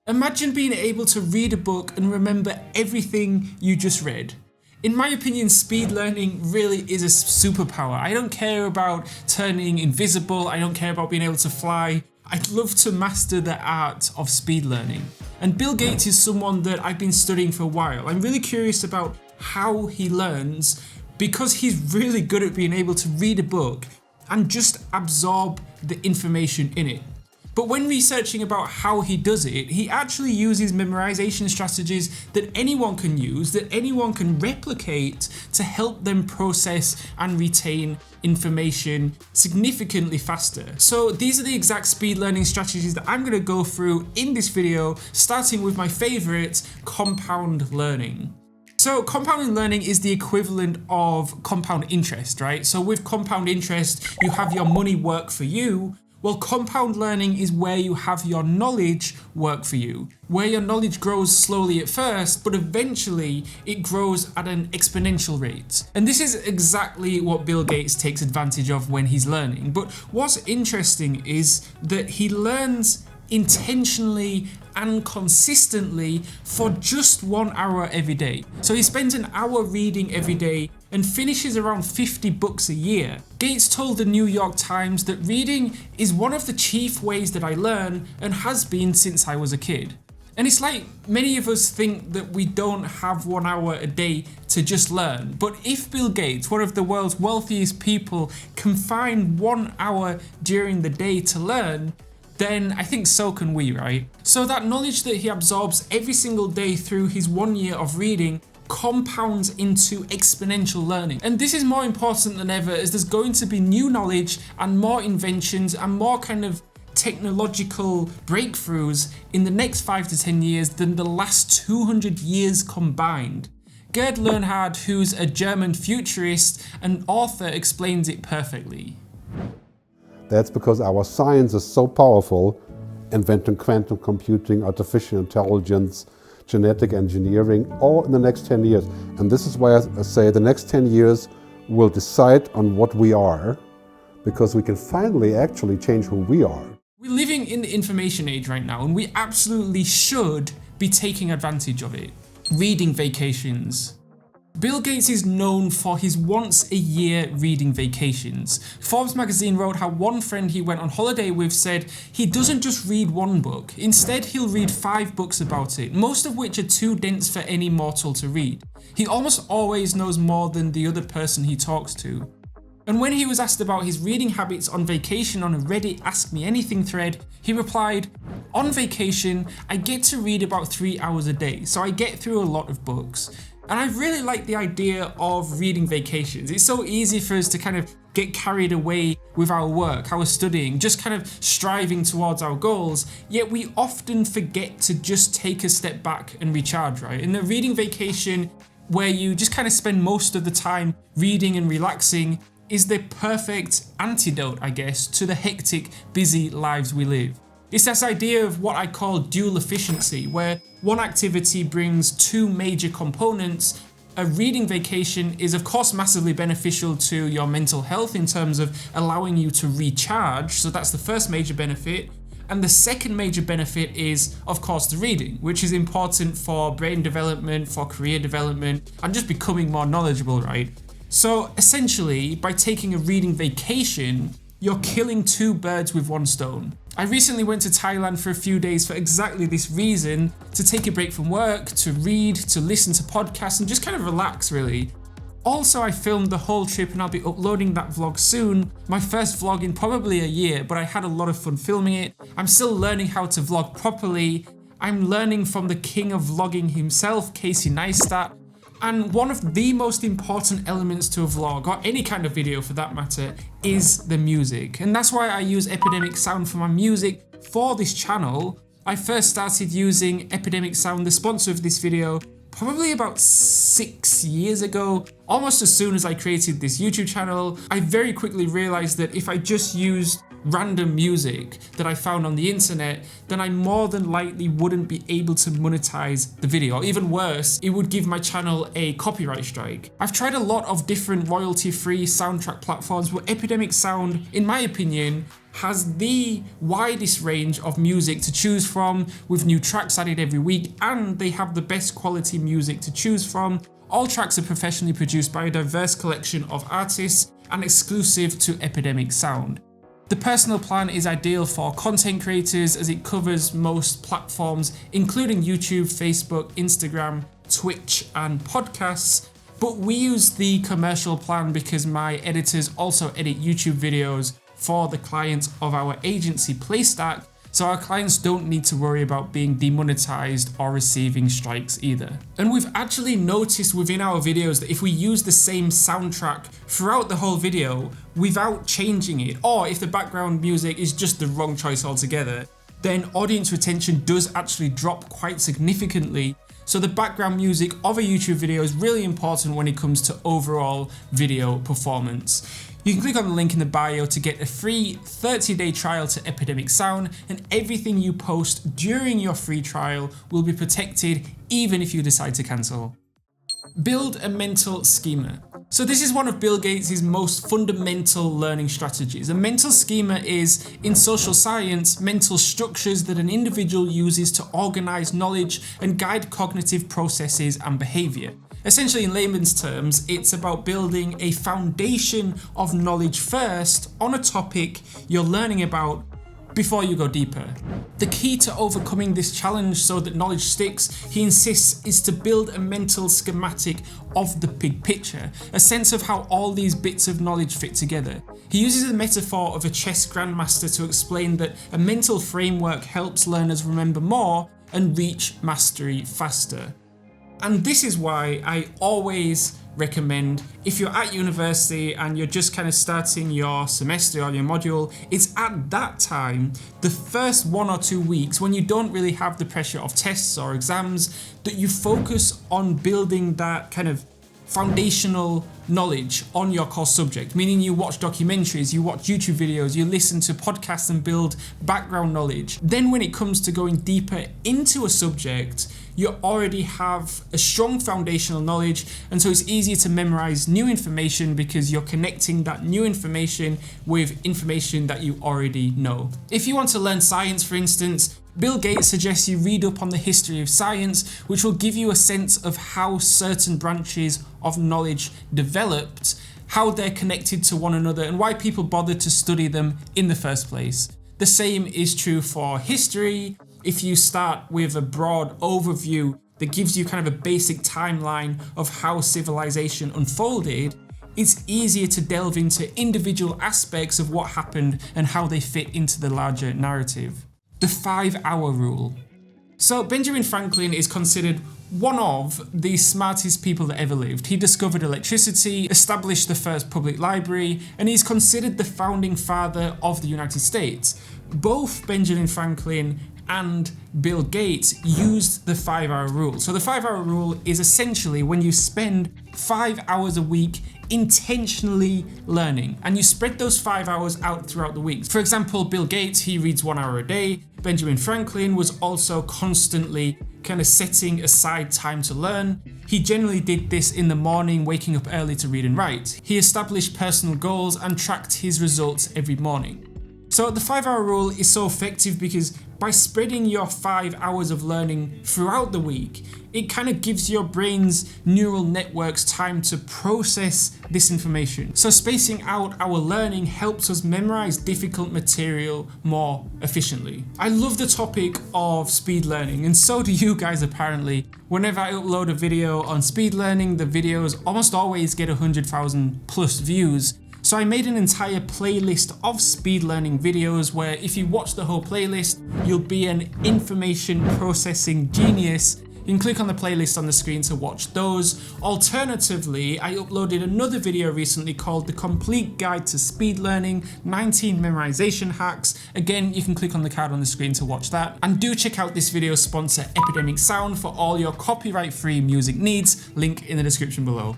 Imagine being able to read a book and remember everything you just read. In my opinion, speed learning really is a superpower. I don't care about turning invisible, I don't care about being able to fly. I'd love to master the art of speed learning. And Bill Gates is someone that I've been studying for a while. I'm really curious about how he learns because he's really good at being able to read a book and just absorb the information in it. But when researching about how he does it, he actually uses memorization strategies that anyone can use, that anyone can replicate to help them process and retain information significantly faster. So these are the exact speed learning strategies that I'm going to go through in this video, starting with my favorite, compound learning. So compound learning is the equivalent of compound interest, right? So with compound interest, you have your money work for you. Well, compound learning is where you have your knowledge work for you, where your knowledge grows slowly at first, but eventually it grows at an exponential rate. And this is exactly what Bill Gates takes advantage of when he's learning. But what's interesting is that he learns intentionally and consistently for just 1 hour every day. So he spends an hour reading every day and finishes around 50 books a year. Gates told the New York Times that reading is one of the chief ways that I learn and has been since I was a kid. And it's like many of us think that we don't have 1 hour a day to just learn. But if Bill Gates, one of the world's wealthiest people, can find 1 hour during the day to learn, then I think so can we, right? So that knowledge that he absorbs every single day through his 1 year of reading compounds into exponential learning. And this is more important than ever as there's going to be new knowledge and more inventions and more kind of technological breakthroughs in the next 5 to 10 years than the last 200 years combined. Gerd Leonhard, who's a German futurist and author, explains it perfectly. That's because our science is so powerful, inventing quantum computing, artificial intelligence, genetic engineering, all in the next 10 years. And this is why I say the next 10 years will decide on what we are, because we can finally actually change who we are. We're living in the information age right now, and we absolutely should be taking advantage of it. Reading vacations. Bill Gates is known for his once-a-year reading vacations. Forbes magazine wrote how one friend he went on holiday with said he doesn't just read one book, instead he'll read 5 books about it, most of which are too dense for any mortal to read. He almost always knows more than the other person he talks to. And when he was asked about his reading habits on vacation on a Reddit Ask Me Anything thread, he replied, "On vacation, I get to read about 3 hours a day, so I get through a lot of books." And I really like the idea of reading vacations. It's so easy for us to kind of get carried away with our work, our studying, just kind of striving towards our goals, yet we often forget to just take a step back and recharge, right? And the reading vacation, where you just kind of spend most of the time reading and relaxing, is the perfect antidote, I guess, to the hectic, busy lives we live. It's this idea of what I call dual efficiency, where one activity brings 2 major components. A reading vacation is of course massively beneficial to your mental health in terms of allowing you to recharge, so that's the first major benefit. And the second major benefit is, of course, the reading, which is important for brain development, for career development, and just becoming more knowledgeable, right? So essentially, by taking a reading vacation, you're killing 2 birds with 1 stone. I recently went to Thailand for a few days for exactly this reason, to take a break from work, to read, to listen to podcasts, and just kind of relax, really. Also, I filmed the whole trip and I'll be uploading that vlog soon. My first vlog in probably a year, but I had a lot of fun filming it. I'm still learning how to vlog properly. I'm learning from the king of vlogging himself, Casey Neistat. And one of the most important elements to a vlog, or any kind of video for that matter, is the music. And that's why I use Epidemic Sound for my music for this channel. I first started using Epidemic Sound, the sponsor of this video, probably about 6 years ago. Almost as soon as I created this YouTube channel, I very quickly realized that if I just used random music that I found on the internet, then I more than likely wouldn't be able to monetize the video. Or even worse, it would give my channel a copyright strike. I've tried a lot of different royalty-free soundtrack platforms, but Epidemic Sound, in my opinion, has the widest range of music to choose from, with new tracks added every week, and they have the best quality music to choose from. All tracks are professionally produced by a diverse collection of artists and exclusive to Epidemic Sound. The personal plan is ideal for content creators as it covers most platforms, including YouTube, Facebook, Instagram, Twitch, and podcasts. But we use the commercial plan because my editors also edit YouTube videos for the clients of our agency Playstack, so our clients don't need to worry about being demonetized or receiving strikes either. And we've actually noticed within our videos that if we use the same soundtrack throughout the whole video without changing it, or if the background music is just the wrong choice altogether, then audience retention does actually drop quite significantly. So the background music of a YouTube video is really important when it comes to overall video performance. You can click on the link in the bio to get a free 30-day trial to Epidemic Sound, and everything you post during your free trial will be protected even if you decide to cancel. Build a mental schema. So this is one of Bill Gates' most fundamental learning strategies. A mental schema is, in social science, mental structures that an individual uses to organize knowledge and guide cognitive processes and behavior. Essentially, in layman's terms, it's about building a foundation of knowledge first on a topic you're learning about before you go deeper. The key to overcoming this challenge so that knowledge sticks, he insists, is to build a mental schematic of the big picture, a sense of how all these bits of knowledge fit together. He uses the metaphor of a chess grandmaster to explain that a mental framework helps learners remember more and reach mastery faster. And this is why I always recommend, if you're at university and you're just kind of starting your semester or your module, it's at that time, the first 1 or 2 weeks, when you don't really have the pressure of tests or exams, that you focus on building that kind of foundational knowledge on your core subject, meaning you watch documentaries, you watch YouTube videos, you listen to podcasts and build background knowledge. Then when it comes to going deeper into a subject, you already have a strong foundational knowledge, and so it's easier to memorize new information because you're connecting that new information with information that you already know. If you want to learn science, for instance, Bill Gates suggests you read up on the history of science, which will give you a sense of how certain branches of knowledge developed, how they're connected to one another, and why people bothered to study them in the first place. The same is true for history. If you start with a broad overview that gives you kind of a basic timeline of how civilization unfolded, it's easier to delve into individual aspects of what happened and how they fit into the larger narrative. The 5-hour rule. So Benjamin Franklin is considered one of the smartest people that ever lived. He discovered electricity, established the first public library, and he's considered the founding father of the United States. Both Benjamin Franklin and Bill Gates used the 5-hour rule. So the 5-hour rule is essentially when you spend 5 hours a week intentionally learning, and you spread those 5 hours out throughout the week. For example, Bill Gates, he reads 1 hour a day. Benjamin Franklin was also constantly kind of setting aside time to learn. He generally did this in the morning, waking up early to read and write. He established personal goals and tracked his results every morning. So the 5-hour rule is so effective because by spreading your 5 hours of learning throughout the week, it kind of gives your brain's neural networks time to process this information. So spacing out our learning helps us memorize difficult material more efficiently. I love the topic of speed learning, and so do you guys apparently. Whenever I upload a video on speed learning, the videos almost always get 100,000 plus views. So I made an entire playlist of speed learning videos where if you watch the whole playlist, you'll be an information processing genius. You can click on the playlist on the screen to watch those. Alternatively, I uploaded another video recently called The Complete Guide to Speed Learning, 19 Memorization Hacks. Again, you can click on the card on the screen to watch that. And do check out this video's sponsor, Epidemic Sound, for all your copyright-free music needs. Link in the description below.